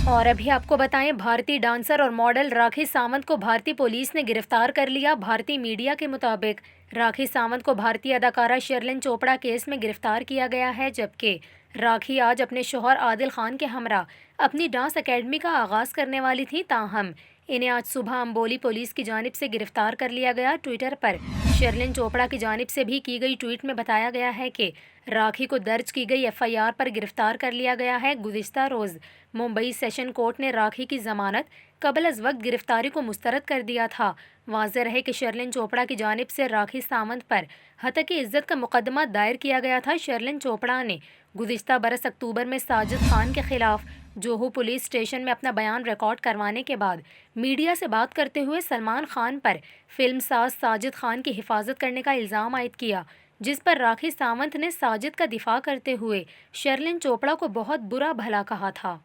और अभी आपको बताएं, भारतीय डांसर और मॉडल राखी सावंत को भारतीय पुलिस ने गिरफ्तार कर लिया। भारतीय मीडिया के मुताबिक राखी सावंत को भारतीय अदाकारा शर्लिन चोपड़ा केस में गिरफ्तार किया गया है, जबकि राखी आज अपने शौहर आदिल खान के हमरा अपनी डांस एकेडमी का आगाज़ करने वाली थी। ताहम इन्हें आज सुबह अम्बोली पुलिस की जानिब से गिरफ्तार कर लिया गया। ट्विटर पर शर्लिन चोपड़ा की जानिब से भी की गई ट्वीट में बताया गया है कि राखी को दर्ज की गई एफआईआर पर गिरफ्तार कर लिया गया है। गुज़िश्ता रोज़ मुंबई सेशन कोर्ट ने राखी की जमानत कबल अज़ वक्त गिरफ्तारी को मुस्तरद कर दिया था। वाज़ेह रहे कि शर्लिन चोपड़ा की जानिब से राखी सावंत पर हतक इज़्ज़त का मुकदमा दायर किया गया था। शर्लिन चोपड़ा ने गुज़िश्ता बरस अक्टूबर में साजिद खान के खिलाफ जोहू पुलिस स्टेशन में अपना बयान रिकॉर्ड करवाने के बाद मीडिया से बात करते हुए सलमान खान पर फिल्म साज साजिद खान की हिफाजत करने का इल्ज़ाम आयद किया, जिस पर राखी सावंत ने साजिद का दिफा करते हुए शर्लिन चोपड़ा को बहुत बुरा भला कहा था।